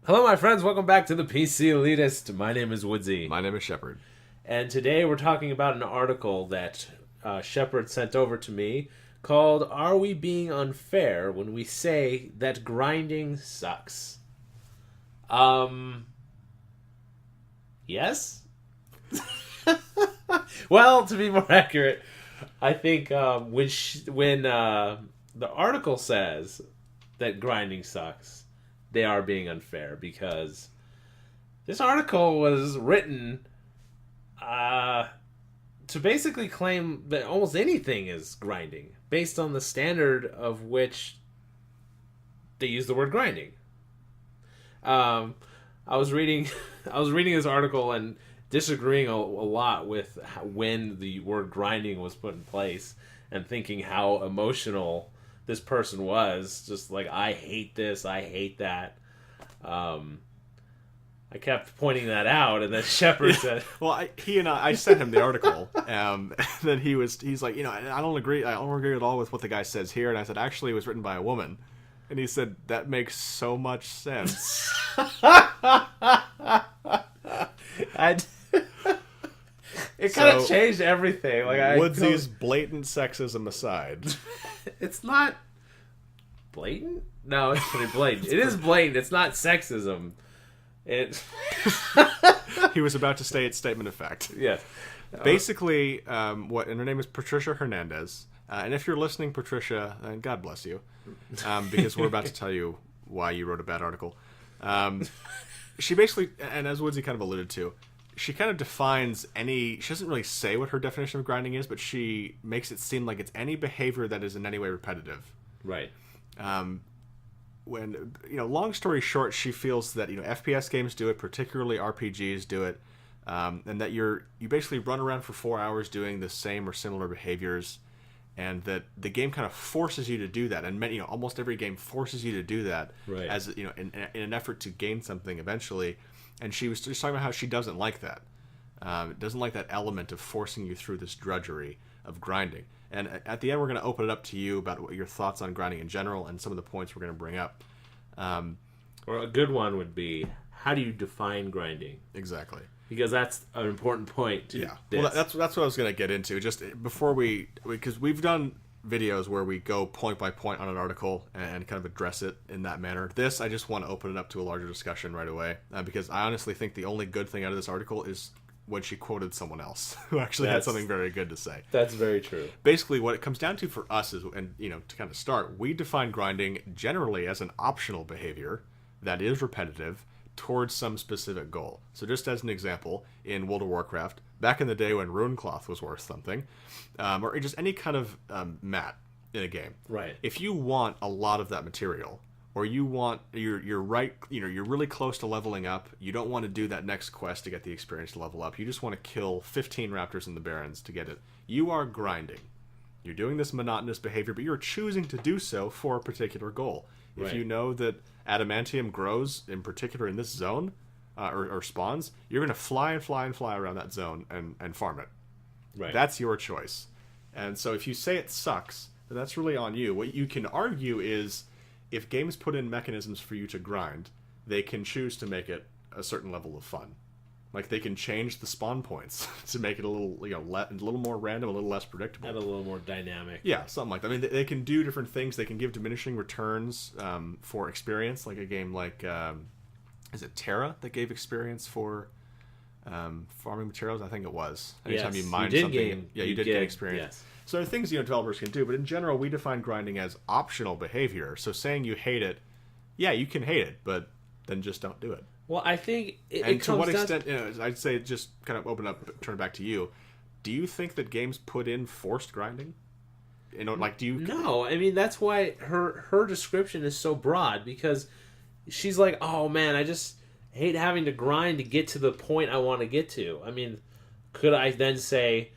Hello, my friends. Welcome back to the ThePCelitist. My name is Woodsie. My name is Shepherd. And today we're talking about an article that Shepherd sent over to me called Are We Being Unfair When We Say That Grinding Sucks? Yes? Well, to be more accurate, I think when the article says that grinding sucks, they are being unfair because this article was written to basically claim that almost anything is grinding based on the standard of which they use the word grinding. I was reading this article and disagreeing a lot with when the word grinding was put in place and thinking how emotional this person was, just like, I hate this, I hate that. I kept pointing that out, and then Shepherd said, "Well, I sent him the article, and then he's like, I don't agree at all with what the guy says here." And I said, actually, it was written by a woman, and he said that makes so much sense. It kind of changed everything. Woodsie's blatant sexism aside, it's not blatant. No, it's pretty blatant. It is blatant. It's not sexism. He was about to state statement of fact. Yes. Basically, and her name is Patricia Hernandez. And if you're listening, Patricia, God bless you, because we're about to tell you why you wrote a bad article. She basically, and as Woodsy kind of alluded to, she kind of defines she doesn't really say what her definition of grinding is, but she makes it seem like it's any behavior that is in any way repetitive. Right. When, long story short, she feels that, FPS games do it, particularly RPGs do it, and that you basically run around for 4 hours doing the same or similar behaviors, and that the game kind of forces you to do that, and almost every game forces you to do that, right, as in an effort to gain something eventually. And she was just talking about how she doesn't like that. Doesn't like that element of forcing you through this drudgery of grinding. And at the end, we're going to open it up to you about what your thoughts on grinding in general and some of the points we're going to bring up. Or a good one would be, how do you define grinding? Exactly. Because that's an important point to Yeah. this. Well, that's what I was going to get into. Just before because we've done videos where we go point by point on an article and kind of address it in that manner. This, I just want to open it up to a larger discussion right away, because I honestly think the only good thing out of this article is when she quoted someone else who actually had something very good to say. That's very true. Basically, what it comes down to for us is, and to kind of start, we define grinding generally as an optional behavior that is repetitive towards some specific goal. So just as an example, in World of Warcraft, back in the day when Runecloth was worth something, or just any kind of mat in a game. Right. If you want a lot of that material, or you're really close to leveling up, you don't want to do that next quest to get the experience to level up, you just want to kill 15 raptors in the Barrens to get it, you are grinding. You're doing this monotonous behavior, but you're choosing to do so for a particular goal. Right. If you know that adamantium grows, in particular in this zone, or spawns, you're going to fly around that zone and farm it. Right. That's your choice. And so if you say it sucks, that's really on you. What you can argue is, if games put in mechanisms for you to grind, they can choose to make it a certain level of fun. Like, they can change the spawn points to make it a little, a little more random, a little less predictable. And a little more dynamic. Yeah, something like that. I mean, they can do different things. They can give diminishing returns for experience, like a game like, is it Terra that gave experience for farming materials? I think it was. Anytime you mine something, you did get experience. Yes. So there are things developers can do, but in general, we define grinding as optional behavior. So saying you hate it, yeah, you can hate it, but then just don't do it. Well, I think it to what extent, I'd say, just kind of turn it back to you. Do you think that games put in forced grinding? Do you? No, I mean, that's why her description is so broad, because she's like, oh man, I just hate having to grind to get to the point I want to get to. I mean, could I then say,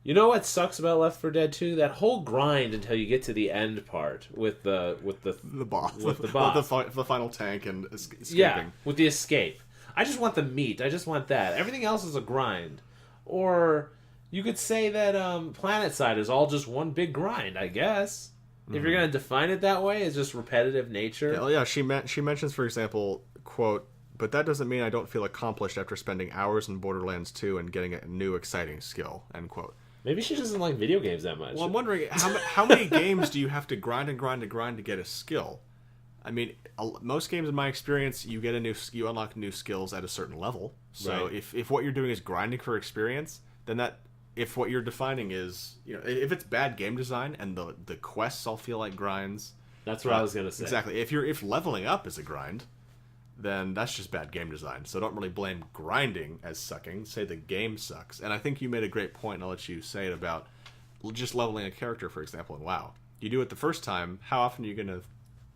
you know what sucks about Left 4 Dead 2? That whole grind until you get to the end part with the boss, the final tank and escaping. Yeah, with the escape. I just want the meat. I just want that. Everything else is a grind. Or you could say that PlanetSide is all just one big grind, I guess. If you're going to define it that way, it's just repetitive nature. Yeah, she mentions, for example, quote, but that doesn't mean I don't feel accomplished after spending hours in Borderlands 2 and getting a new exciting skill, end quote. Maybe she doesn't like video games that much. Well, I'm wondering, how many games do you have to grind to get a skill? I mean, most games in my experience, you unlock new skills at a certain level. So Right. if what you're doing is grinding for experience, then if what you're defining is, if it's bad game design and the quests all feel like grinds. That's what I was going to say. Exactly. If leveling up is a grind, then that's just bad game design. So don't really blame grinding as sucking. Say the game sucks. And I think you made a great point, and I'll let you say it about just leveling a character, for example, in WoW. You do it the first time, how often are you going to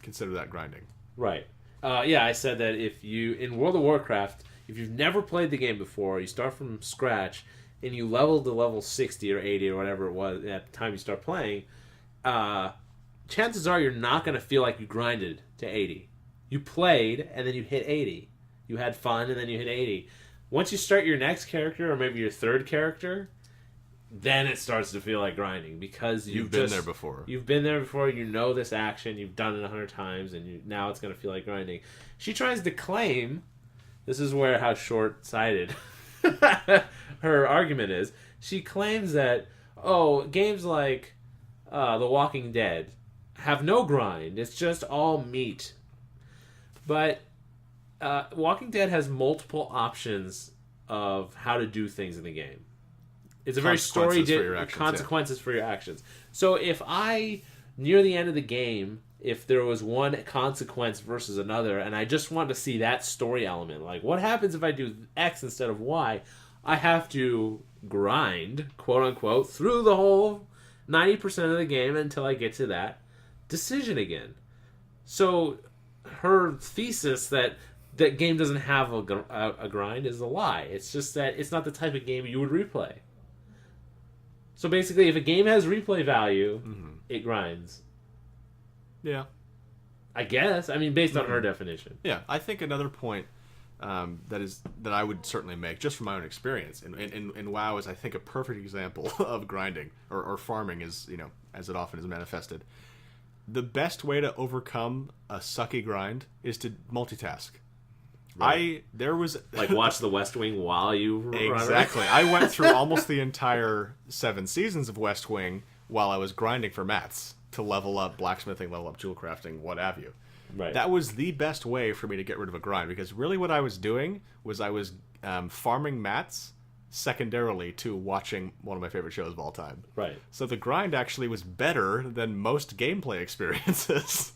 consider that grinding? Right. Yeah, I said that in World of Warcraft, if you've never played the game before, you start from scratch, and you level to level 60 or 80 or whatever it was at the time you start playing, chances are you're not going to feel like you grinded to 80. You played, and then you hit 80. You had fun, and then you hit 80. Once you start your next character, or maybe your third character, then it starts to feel like grinding, because You've been there before. You've been there before, you know this action, you've done it 100 times, and now it's going to feel like grinding. She tries to claim, this is where how short-sighted her argument is, she claims that, games like The Walking Dead have no grind, it's just all meat. But Walking Dead has multiple options of how to do things in the game. It's a very consequences for your actions. So if near the end of the game, if there was one consequence versus another, and I just want to see that story element, like what happens if I do X instead of Y, I have to grind, quote unquote, through the whole 90% of the game until I get to that decision again. So her thesis that game doesn't have a grind is a lie. It's just that it's not the type of game you would replay. So basically, if a game has replay value, it grinds. Yeah. I guess. I mean, based on her definition. Yeah, I think another point that I would certainly make, just from my own experience, in WoW is, I think, a perfect example of grinding, or farming, as it often is manifested. The best way to overcome a sucky grind is to multitask. Right. There was like watch The West Wing while you exactly. I went through almost the entire 7 seasons of West Wing while I was grinding for mats to level up blacksmithing, level up jewel crafting, what have you. Right. That was the best way for me to get rid of a grind, because really what I was doing was I was farming mats secondarily to watching one of my favorite shows of all time. Right. So the grind actually was better than most gameplay experiences,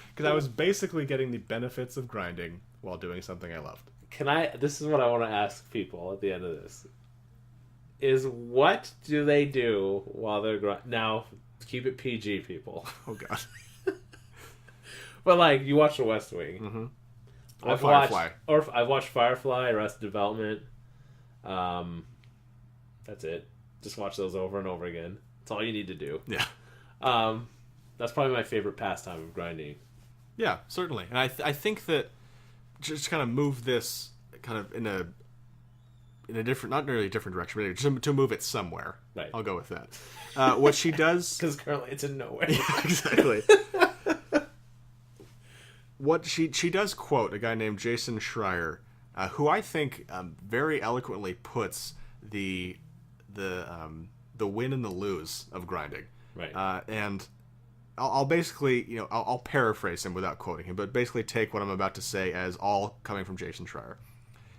because I was basically getting the benefits of grinding while doing something I loved. This is what I want to ask people at the end of this. Is what do they do while they're grinding? Now, keep it PG, people. Oh, God. But, like, you watch The West Wing. Mm-hmm. I've watched Firefly, Arrested Development. That's it. Just watch those over and over again. That's all you need to do. Yeah. That's probably my favorite pastime of grinding. Yeah, certainly. And I think that just kind of move this kind of in a different, not really a different direction, but just to move it somewhere. Right. I'll go with that. What she does... Because currently it's in nowhere. Yeah, exactly. What she does quote a guy named Jason Schreier, who I think very eloquently puts the win and the lose of grinding. Right. And I'll basically, I'll paraphrase him without quoting him, but basically take what I'm about to say as all coming from Jason Schreier.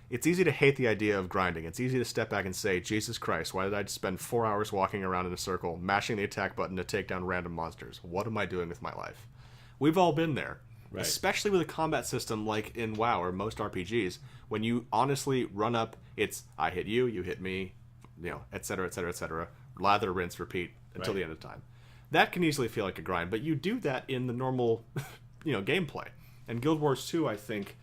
It's easy to hate the idea of grinding. It's easy to step back and say, Jesus Christ, why did I spend 4 hours walking around in a circle, mashing the attack button to take down random monsters? What am I doing with my life? We've all been there. Right. Especially with a combat system like in WoW or most RPGs, when you honestly run up, it's I hit you, you hit me, et cetera, et cetera, et cetera. Lather, rinse, repeat until the end of time. That can easily feel like a grind, but you do that in the normal, gameplay. And Guild Wars 2, I think,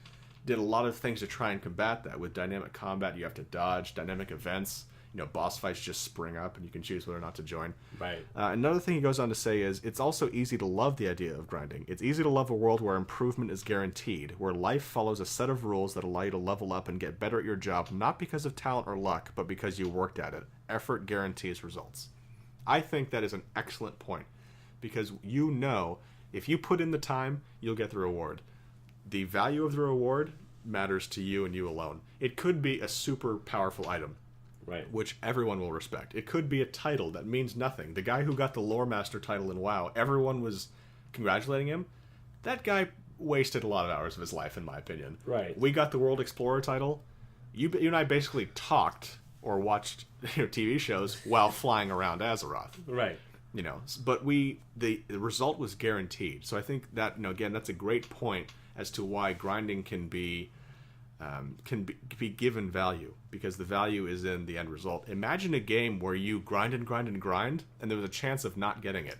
did a lot of things to try and combat that. With dynamic combat, you have to dodge. Dynamic events, boss fights just spring up, and you can choose whether or not to join. Right. Another thing he goes on to say is, it's also easy to love the idea of grinding. It's easy to love a world where improvement is guaranteed, where life follows a set of rules that allow you to level up and get better at your job, not because of talent or luck, but because you worked at it. Effort guarantees results. I think that is an excellent point, because if you put in the time, you'll get the reward. The value of the reward matters to you and you alone. It could be a super powerful item, Right. which everyone will respect. It could be a title that means nothing. The guy who got the Lore Master title in WoW, everyone was congratulating him. That guy wasted a lot of hours of his life, in my opinion. Right. We got the World Explorer title. You and I basically talked or watched TV shows while flying around Azeroth. Right. But the result was guaranteed. So I think that, again, that's a great point as to why grinding can be given value, because the value is in the end result. Imagine a game where you grind and grind and grind, and there was a chance of not getting it.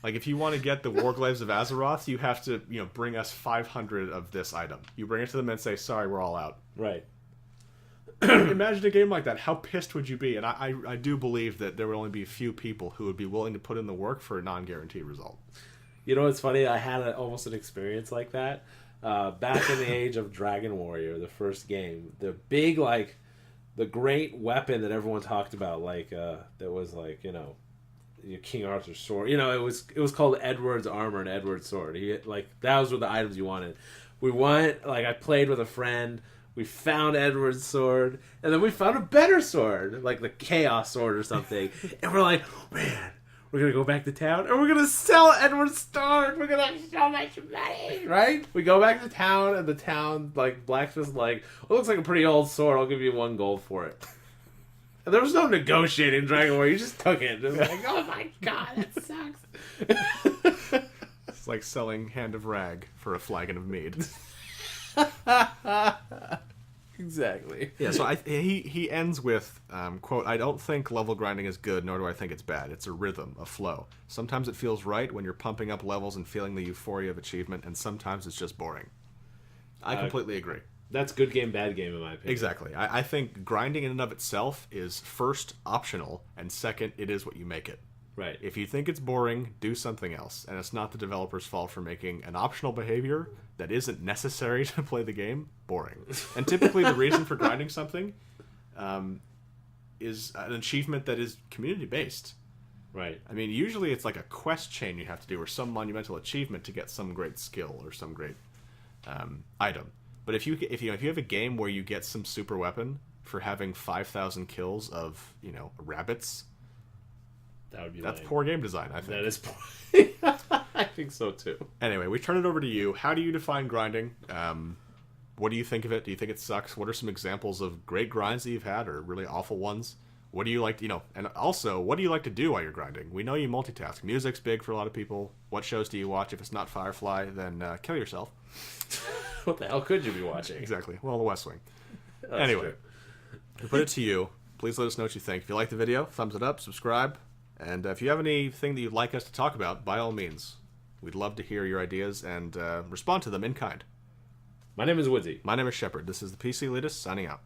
Like, if you want to get the Warglaives of Azeroth, you have to, bring us 500 of this item. You bring it to them and say, sorry, we're all out. Right. Imagine a game like that. How pissed would you be? And I do believe that there would only be a few people who would be willing to put in the work for a non-guaranteed result. You know what's funny? I had almost an experience like that. Back in the age of Dragon Warrior, the first game. The big, the great weapon that everyone talked about, that was King Arthur's sword. It was called Edward's armor and Edward's sword. That was what the items you wanted. We went, I played with a friend. We found Edward's sword, and then we found a better sword, like the Chaos sword or something. And we're like, man, we're gonna go back to town, and we're gonna sell Edward's sword. We're gonna have so much money, right? We go back to town, and the town blacksmith's it looks like a pretty old sword. I'll give you 1 gold for it. And there was no negotiating in Dragon War. You just took it. Just oh my god, that sucks. It's like selling Hand of Rag for a flagon of mead. Exactly. Yeah, so he ends with, quote, I don't think level grinding is good, nor do I think it's bad. It's a rhythm, a flow. Sometimes it feels right when you're pumping up levels and feeling the euphoria of achievement, and sometimes it's just boring. I completely agree. That's good game, bad game, in my opinion. Exactly. I think grinding in and of itself is, first, optional, and second, it is what you make it. Right. If you think it's boring, do something else. And it's not the developer's fault for making an optional behavior that isn't necessary to play the game boring. And typically the reason for grinding something is an achievement that is community-based. Right. I mean, usually it's like a quest chain you have to do or some monumental achievement to get some great skill or some great item. But if you have a game where you get some super weapon for having 5,000 kills of, rabbits... That would be That's lame. poor game design, I think. That is poor. I think so, too. Anyway, we turn it over to you. How do you define grinding? What do you think of it? Do you think it sucks? What are some examples of great grinds that you've had or really awful ones? What do you like, and also, what do you like to do while you're grinding? We know you multitask. Music's big for a lot of people. What shows do you watch? If it's not Firefly, then kill yourself. What the hell could you be watching? Exactly. Well, The West Wing. That's Anyway, true. we put it to you. Please let us know what you think. If you like the video, thumbs it up, subscribe. And if you have anything that you'd like us to talk about, by all means, we'd love to hear your ideas and respond to them in kind. My name is Woodsie. My name is Shepherd. This is the ThePCelitist signing out.